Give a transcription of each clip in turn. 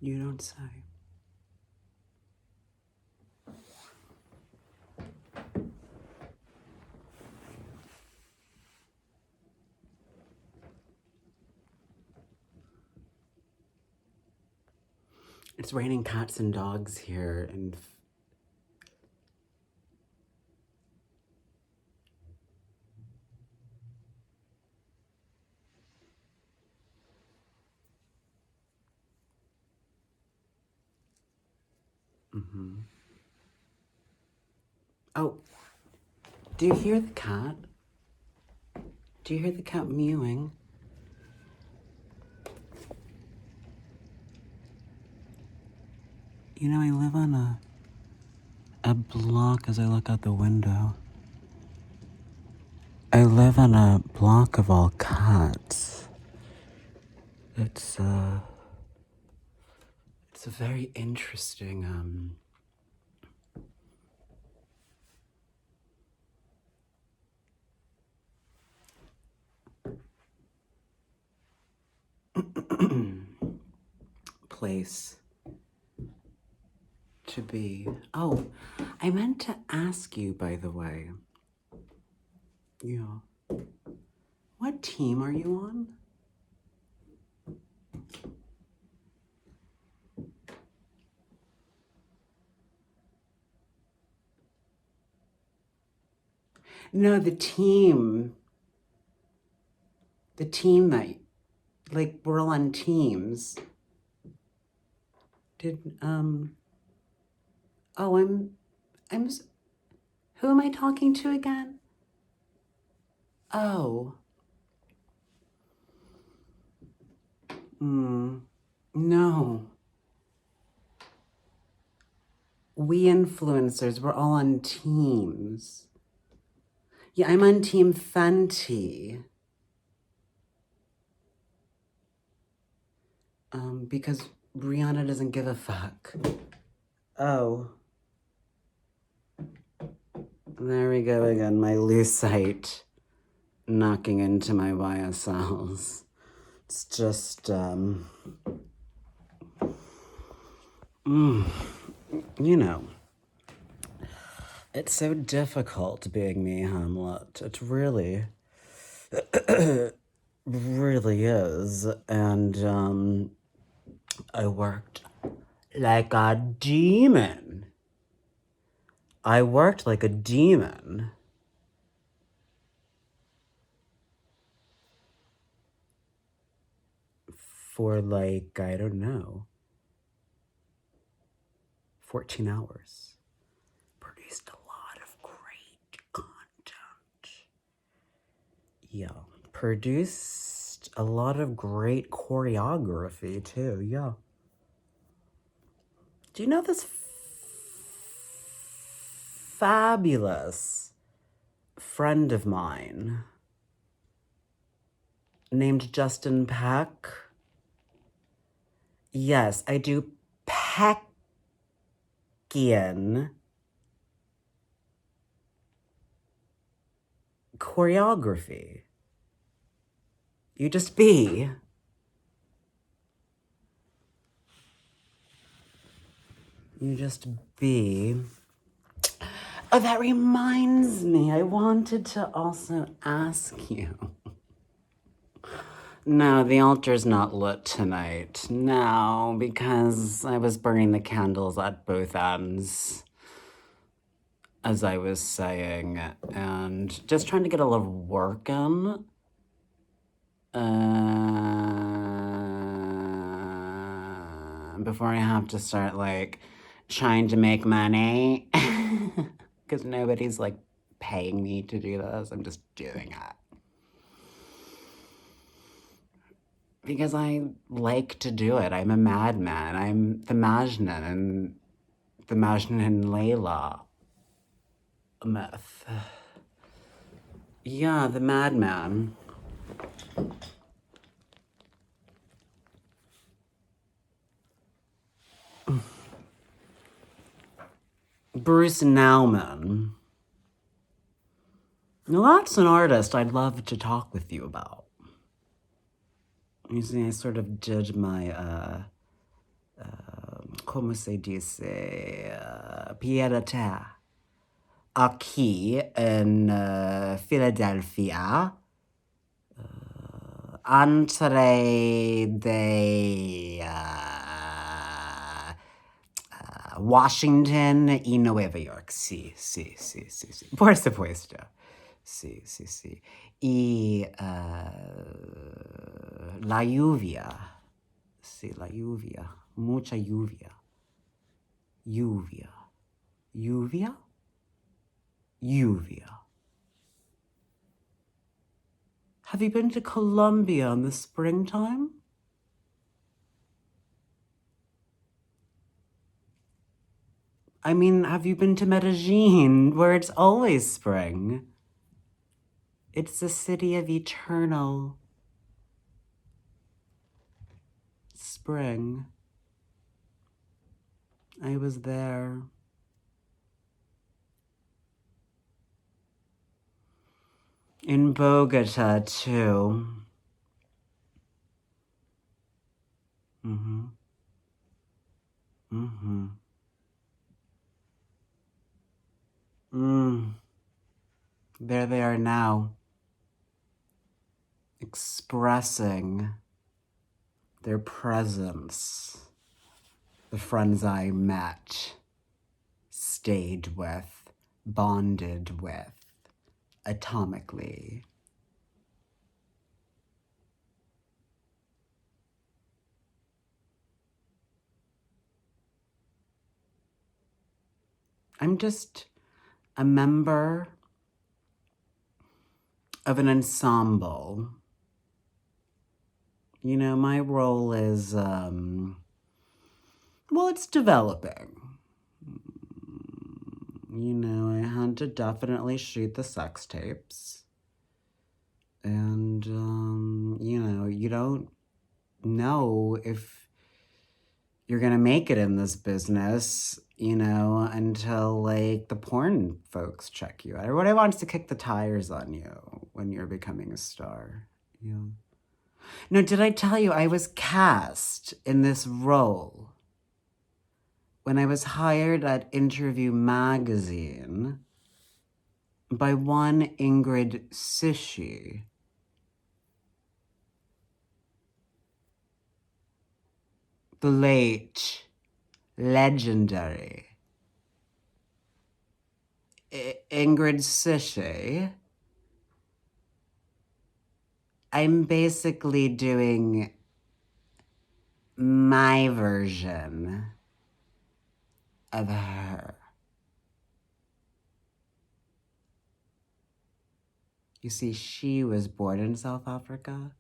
You don't say. It's raining cats and dogs here, and oh, do you hear the cat? Do you hear the cat mewing? You know, I live on a block as I look out the window. I live on a block of all cats. It's a very interesting, place to be. Oh, I meant to ask you, by the way. Yeah. What team are you on? No, the team. The team that, like, we're all on teams. Oh, who am I talking to again? Oh. No. We influencers, we're all on teams. Yeah, I'm on Team Fenty. Because Rihanna doesn't give a fuck. Oh. There we go again, my lucite knocking into my YSLs. It's just, you know, it's so difficult being me, Hamlet. It really, really is. And, I worked like a demon. I worked like a demon. For like, I don't know, 14 hours. Produced a lot of great content. Yeah. Produced a lot of great choreography too, yeah. Do you know this fabulous friend of mine named Justin Peck? Yes, I do Peckian choreography. You just be. You just be. Oh, that reminds me. I wanted to also ask you. No, the altar's not lit tonight. No, because I was burning the candles at both ends, as I was saying, and just trying to get a little work in. Before I have to start, like, trying to make money. Because nobody's, like, paying me to do this. I'm just doing it. Because I like to do it. I'm a madman. I'm the Majnun and the Majnun and Layla myth. Yeah, the madman. Bruce Nauman. Now that's an artist I'd love to talk with you about. You see, I sort of did my como se dice, pied à terre. Aquí en Philadelphia, entre de Washington y Nueva York. Sí, sí, sí, sí, sí. Por supuesto. Sí, sí, sí. Y la lluvia. Sí, la lluvia. Mucha lluvia. Lluvia. Lluvia? Lluvia. Have you been to Colombia in the springtime? I mean, have you been to Medellin, where it's always spring? It's the city of eternal spring. I was there. In Bogota, too. Mm-hmm. Mm-hmm. There they are now, expressing their presence. The friends I met, stayed with, bonded with, atomically. I'm just a member of an ensemble. You know, my role is, well, it's developing. You know, I had to definitely shoot the sex tapes. And, you know, you don't know if you're gonna make it in this business, you know, until, like, the porn folks check you out. Everybody wants to kick the tires on you when you're becoming a star. Yeah. No, did I tell you I was cast in this role when I was hired at Interview Magazine by one Ingrid Sishi? The late, legendary Ingrid Sishi. I'm basically doing my version of her. You see, she was born in South Africa,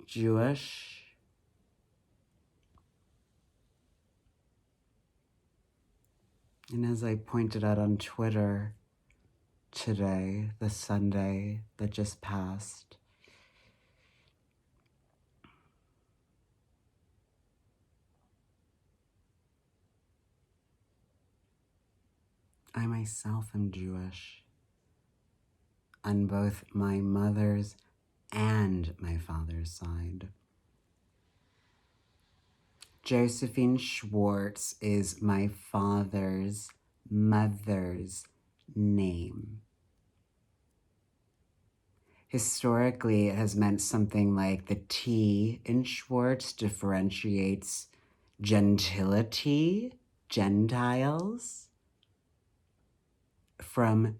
Jewish. And as I pointed out on Twitter today, the Sunday that just passed, I myself am Jewish on both my mother's and my father's side. Josephine Schwartz is my father's mother's name. Historically, it has meant something like the T in Schwartz differentiates gentility, Gentiles, from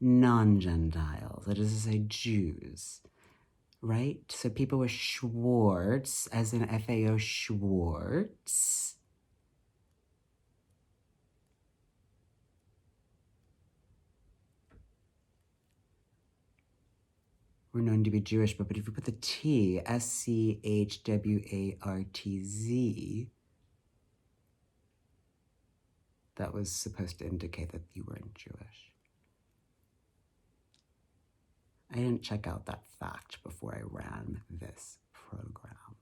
non-Gentiles, that is to say Jews, right? So people with Schwartz, as in FAO Schwartz, were known to be Jewish, but if you put the T, Schwartz, that was supposed to indicate that you weren't Jewish. I didn't check out that fact before I ran this program.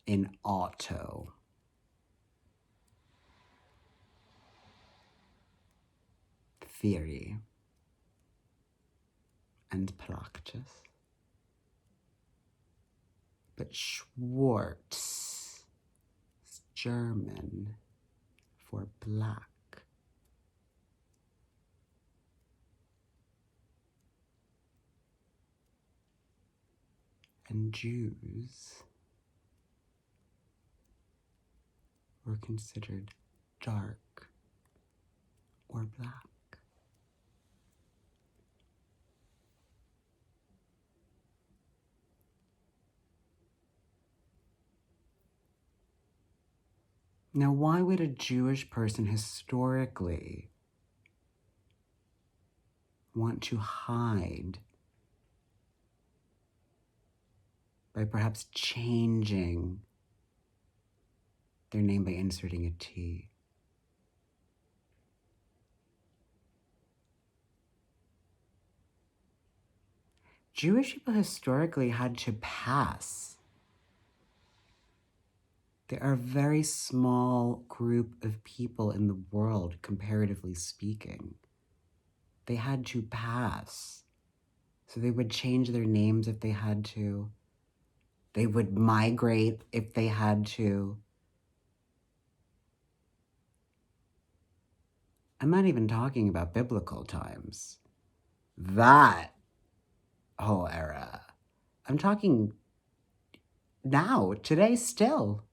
In auto. Theory and practice. But Schwartz is German for black. And Jews were considered dark or black. Now, why would a Jewish person historically want to hide by perhaps changing their name by inserting a T? Jewish people historically had to pass. There are a very small group of people in the world, comparatively speaking. They had to pass. So they would change their names if they had to. They would migrate if they had to. I'm not even talking about biblical times. That whole era. I'm talking now, today still.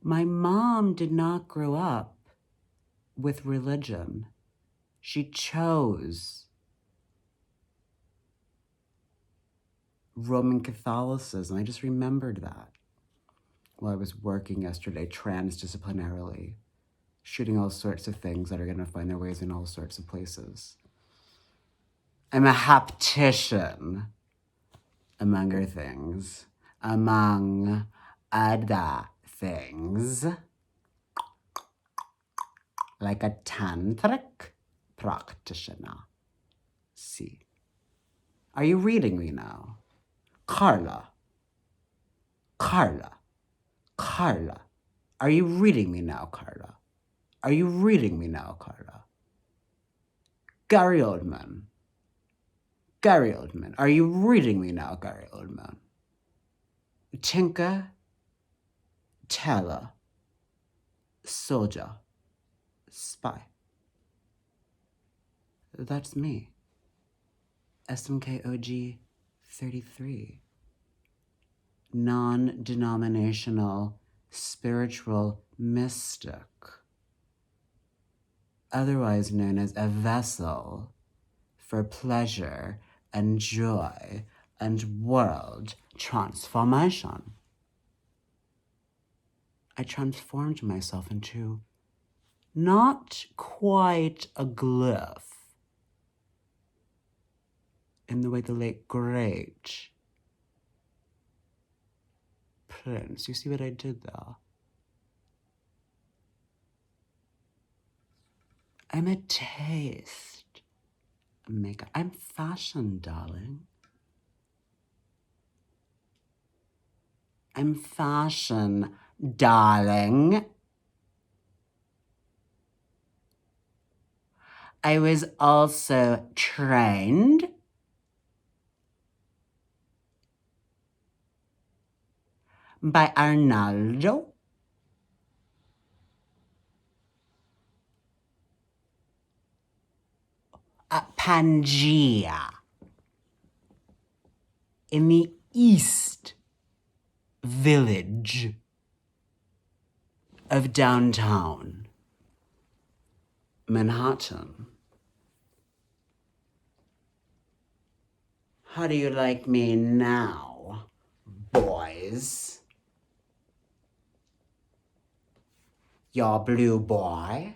My mom did not grow up with religion. She chose Roman Catholicism. I just remembered that while I was working yesterday transdisciplinarily, shooting all sorts of things that are going to find their ways in all sorts of places. I'm a haptician, among other things. Among other things. Like a tantric practitioner. See. Are you reading me now? Carla. Carla. Carla. Are you reading me now, Carla? Are you reading me now, Carla? Gary Oldman. Gary Oldman. Are you reading me now, Gary Oldman? Tinker. Teller. Soldier. Spy. That's me. SMKOG 33. Non-denominational spiritual mystic. Otherwise known as a vessel for pleasure and joy and world transformation. I transformed myself into not quite a glyph in the way the late great Prince. You see what I did there? I'm a taste maker. I'm fashion, darling. I'm fashion, darling. I was also trained by Arnaldo at Pangea in the East Village of downtown Manhattan. How do you like me now, boys? Your blue boy?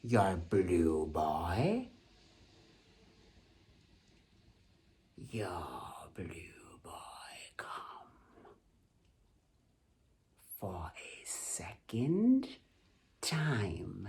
Your blue boy? Your blue boy, come for a second time.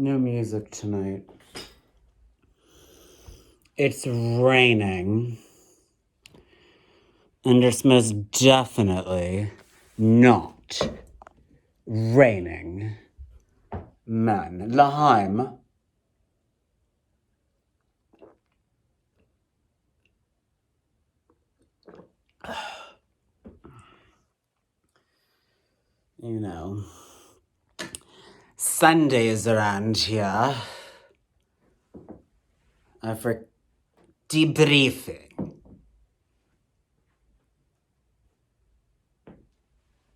No music tonight. It's raining. And it's most definitely not raining men. Laheim. You know, Sundays around here are for debriefing,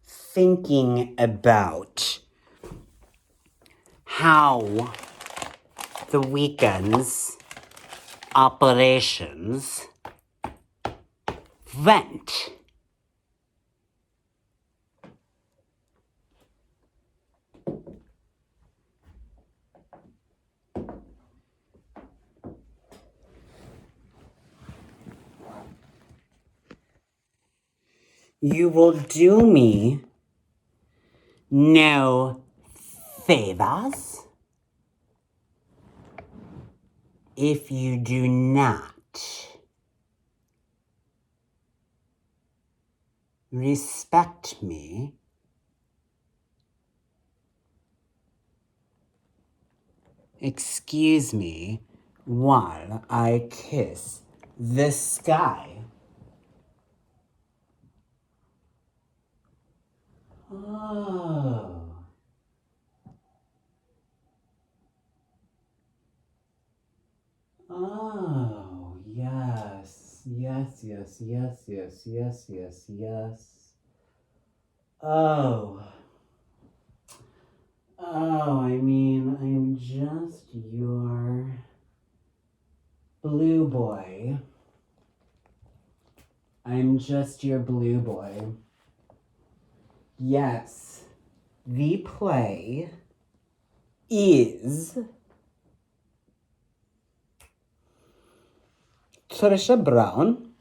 thinking about how the weekend's operations went. You will do me no favors if you do not respect me excuse me while I kiss the sky. Oh. Oh, yes. Yes, yes, yes, yes, yes, yes, yes. Oh. Oh, I mean, I'm just your blue boy. I'm just your blue boy. Yes, the play is Trisha Brown.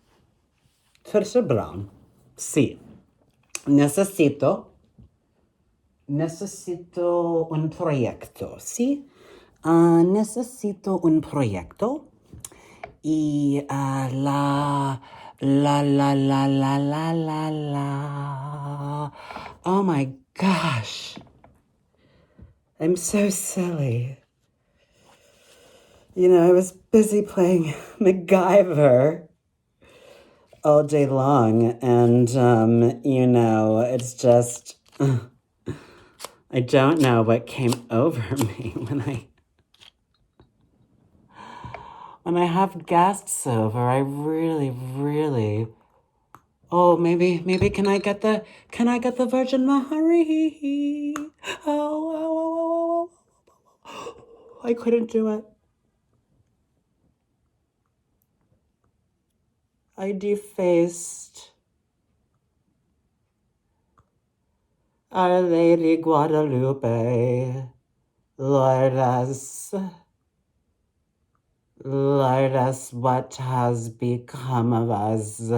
Trisha Brown. Sí. Necesito un proyecto, ¿sí? Necesito un proyecto. Y la. Oh my gosh. I'm so silly. You know, I was busy playing MacGyver all day long, and, you know, it's just, I don't know what came over me when I have guests over. I really, oh, maybe can I get the Virgin Mary? Oh, I couldn't do it. I defaced Our Lady Guadalupe, Lourdes, what has become of us?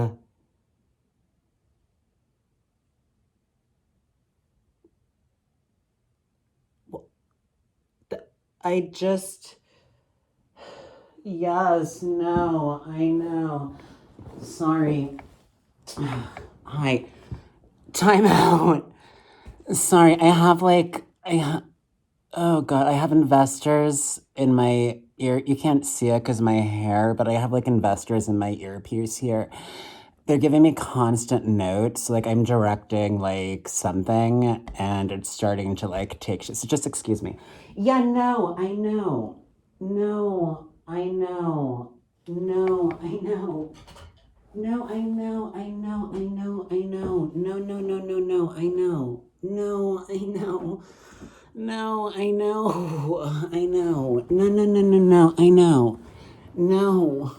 I just, yes, no, I know. Sorry. Hi. Time out. Sorry, I have oh God, I have investors in my ear. You can't see it because my hair, but I have investors in my earpiece here. they're giving me constant notes. Like I'm directing like something and it's starting to like take so just excuse me. Yeah, no, I know. No, I know. No, I know. No, I know, I know, I know, I know. No, no, no, no, no, I know. No, I know. No, I know. I know. No, no, no, no, no, I know. No.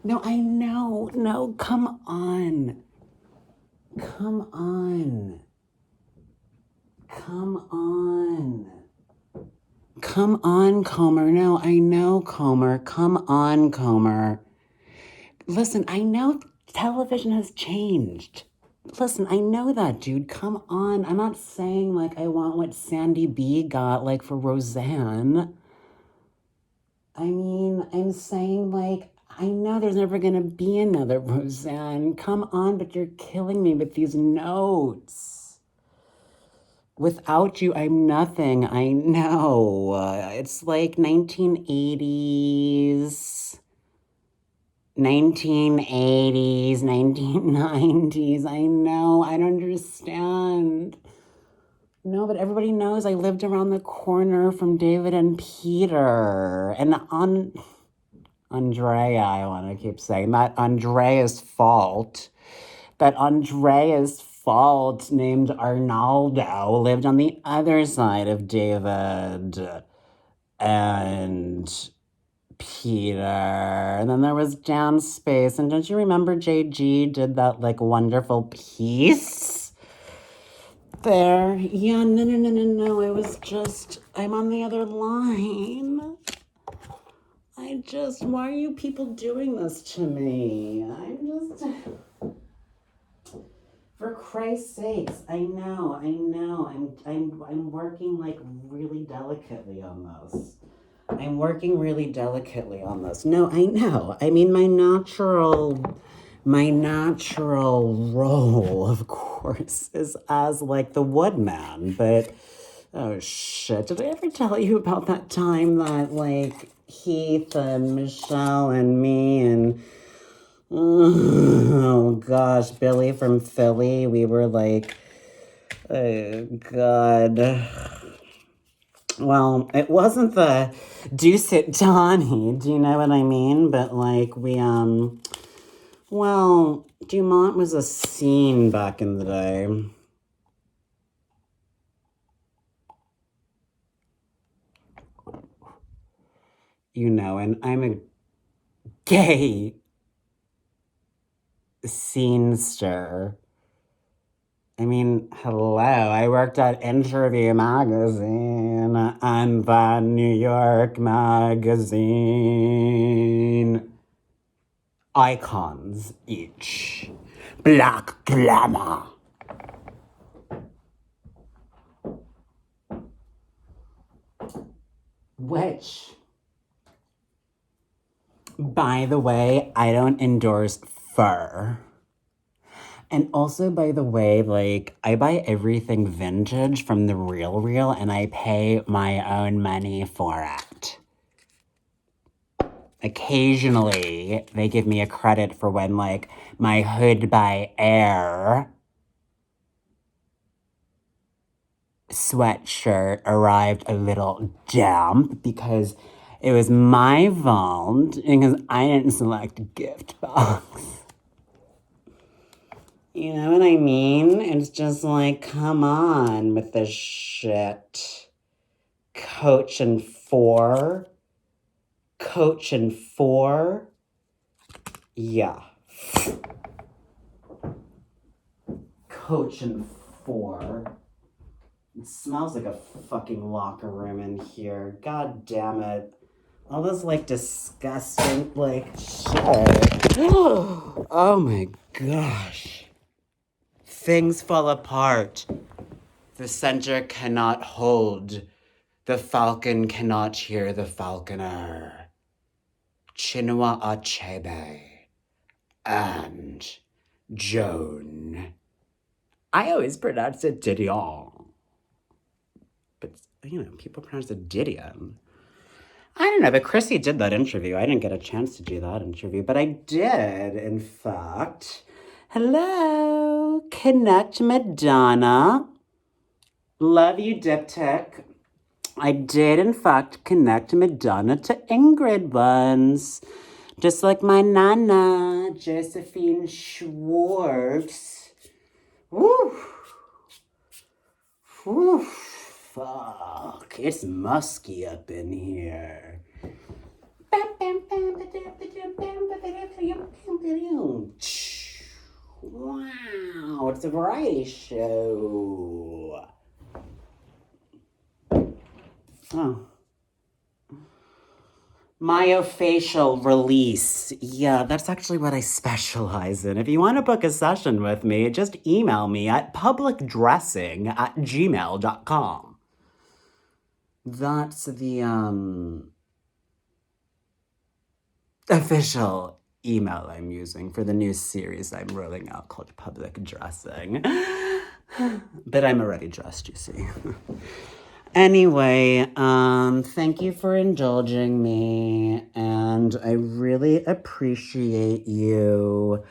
No, I know. No, come on. Come on. Come on. Come on, Comer. No, I know, Comer. Come on, Comer. Listen, I know television has changed. Listen, I know that, dude. Come on. I'm not saying like I want what Sandy B got like for Roseanne. I mean, I'm saying like I know there's never gonna be another Roseanne. Come on, but you're killing me with these notes. Without you, I'm nothing. I know. It's like 1980s. 1980s, 1990s. I know. I don't understand. No, but everybody knows I lived around the corner from David and Peter. And on Andrea, I want to keep saying that Andrea's fault. That Andrea's fault, named Arnaldo, lived on the other side of David and Peter. And then there was Dance Space. And don't you remember JG did that like wonderful piece there? Yeah, no, no, no, no, no. I'm on the other line. Why are you people doing this to me? For Christ's sakes, I know. I'm working like really delicately on this. I'm working really delicately on this. No, I know. I mean, my natural role, of course, is as like the woodman. But oh shit! Did I ever tell you about that time that like Heath and Michelle and me and oh gosh, Billy from Philly, we were like, oh god. Well, it wasn't the Deuce It Donnie, do you know what I mean? But like well, Dumont was a scene back in the day. You know, and I'm a gay scenester. I mean, hello, I worked at Interview Magazine and the New York Magazine. Icons each. Black glamour. Which, by the way, I don't endorse fur. And also, by the way, like, I buy everything vintage from the Real and I pay my own money for it. Occasionally, they give me a credit for when, like, my Hood by Air sweatshirt arrived a little damp because it was my fault because I didn't select a gift box. You know what I mean? It's just like, come on with this shit. Coach and four. Yeah. Coach and four. It smells like a fucking locker room in here. God damn it. All this like disgusting like shit. Oh my gosh. Things fall apart. The center cannot hold. The falcon cannot hear the falconer. Chinua Achebe and Joan. I always pronounce it Didion. But, you know, people pronounce it Didion. I don't know, but Chrissy did that interview. I didn't get a chance to do that interview, but I did, in fact. Hello, Connect Madonna. Love you, Diptych. I did, in fact, connect Madonna to Ingrid once. Just like my nana, Josephine Schwartz. Woo! Woo! Fuck. It's musky up in here. Wow, it's a variety show. Oh. Myofacial release. Yeah, that's actually what I specialize in. If you want to book a session with me, just email me at publicdressing@gmail.com. That's the official email I'm using for the new series I'm rolling out called Public Dressing. But I'm already dressed, you see. Anyway, thank you for indulging me, and I really appreciate you.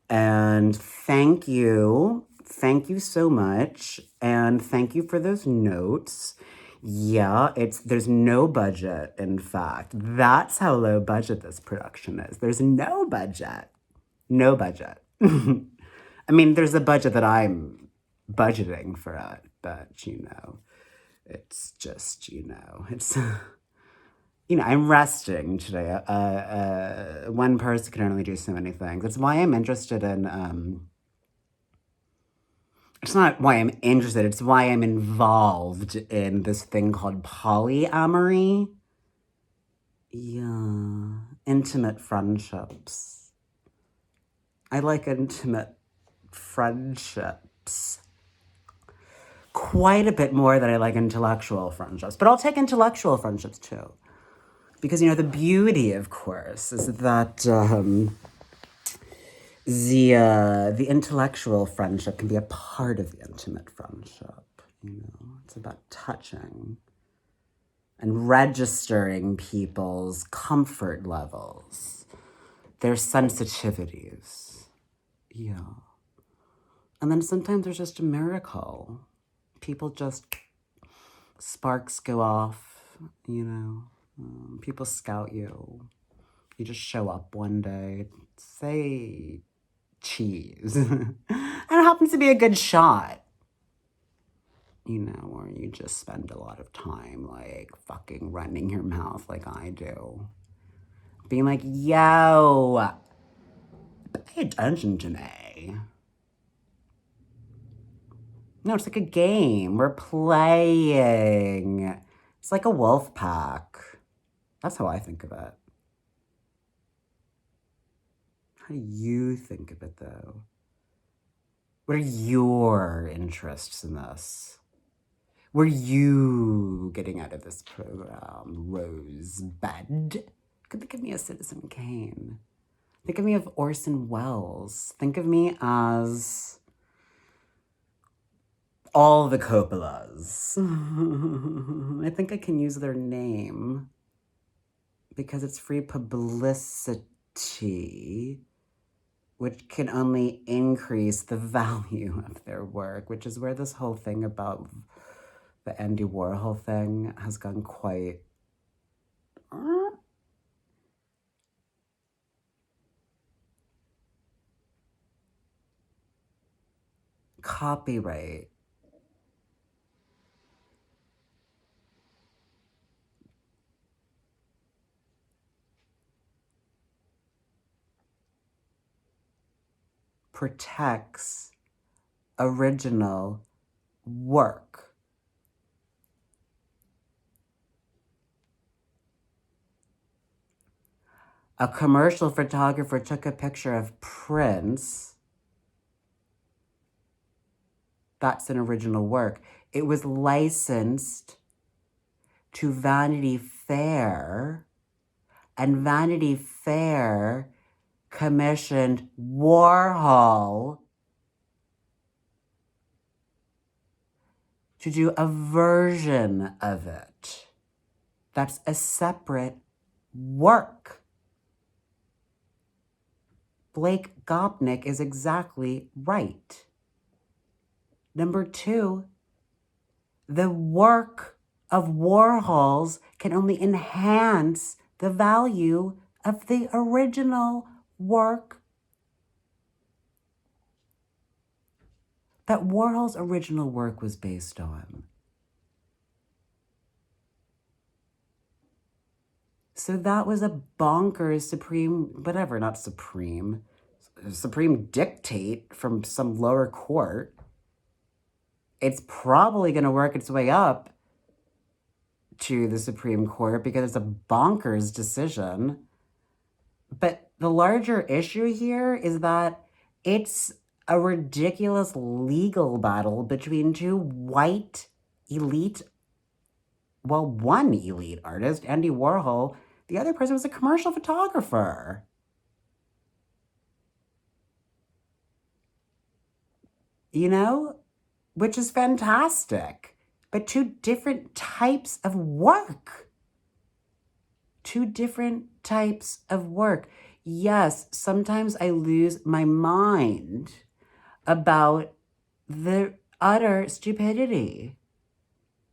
And thank you so much, and thank you for those notes. Yeah, there's no budget, in fact. That's how low budget this production is. There's no budget. No budget. I mean, there's a budget that I'm budgeting for it, but it's just, it's, I'm resting today. One person can only do so many things. That's why I'm interested in, it's not why I'm interested, it's why I'm involved in this thing called polyamory. Yeah, intimate friendships. I like intimate friendships quite a bit more than I like intellectual friendships. But I'll take intellectual friendships too. Because, the beauty, of course, is that the intellectual friendship can be a part of the intimate friendship. It's about touching and registering people's comfort levels, their sensitivities. Yeah. And then sometimes there's just a miracle. People just, sparks go off, people scout you. You just show up one day, say cheese, and it happens to be a good shot. Or you just spend a lot of time, like, fucking running your mouth like I do. Being like, yo, pay attention to me. No, it's like a game. We're playing. It's like a wolf pack. That's how I think of it. How do you think of it, though? What are your interests in this? What are you getting out of this program, Rosebud? Think of me as Citizen Kane. Think of me as Orson Welles. Think of me as all the Coppolas. I think I can use their name because it's free publicity, which can only increase the value of their work, which is where this whole thing about the Andy Warhol thing has gone quite... Copyright. Protects original work. A commercial photographer took a picture of Prince. That's an original work. It was licensed to Vanity Fair, and Vanity Fair commissioned Warhol to do a version of it. That's a separate work. Blake Gopnik is exactly right. Number two, the work of Warhols can only enhance the value of the original work that Warhol's original work was based on. So that was a bonkers supreme dictate from some lower court. It's probably going to work its way up to the Supreme Court because it's a bonkers decision. But the larger issue here is that it's a ridiculous legal battle between two white elite, well, one elite artist, Andy Warhol. The other person was a commercial photographer. You know, which is fantastic. But two different types of work. Two different types of work. Yes, sometimes I lose my mind about the utter stupidity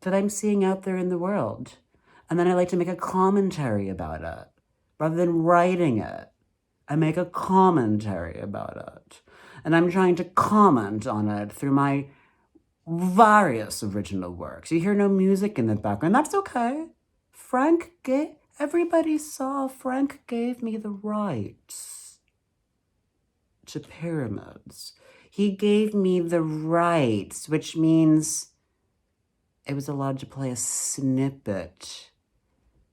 that I'm seeing out there in the world. And then I like to make a commentary about it. Rather than writing it, I make a commentary about it. And I'm trying to comment on it through my various original works. You hear no music in the background. That's okay. Everybody saw Frank gave me the rights to pyramids. He gave me the rights, which means I was allowed to play a snippet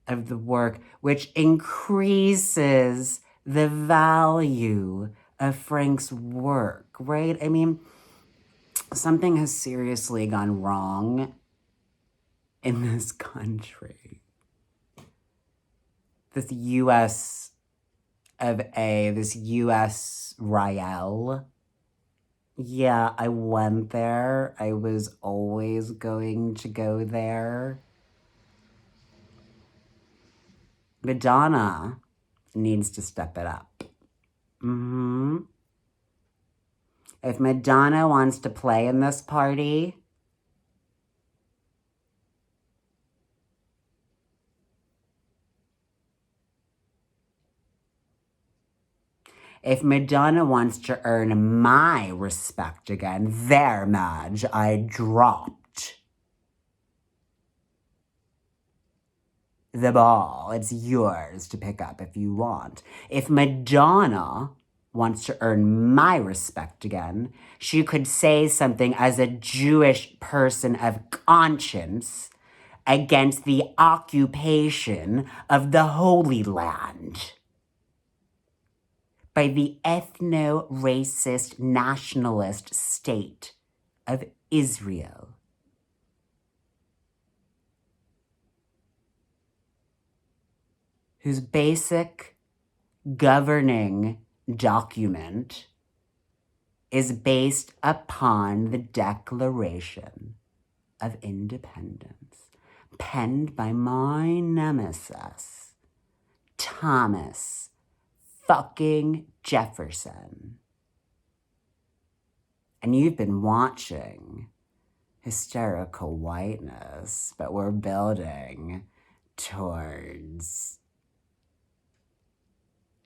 of the work, which increases the value of Frank's work, right? I mean, something has seriously gone wrong in this country. This US Rael. Yeah, I went there. I was always going to go there. Madonna needs to step it up. If Madonna wants to play in this party, if Madonna wants to earn my respect again, there, Madge, I dropped the ball. It's yours to pick up if you want. If Madonna wants to earn my respect again, she could say something as a Jewish person of conscience against the occupation of the Holy Land by the ethno-racist nationalist state of Israel. Whose basic governing document is based upon the Declaration of Independence, penned by my nemesis, Thomas fucking Jefferson. And you've been watching Hysterical Whiteness, but we're building towards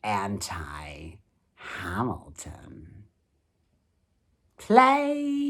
anti-Hamilton. Play!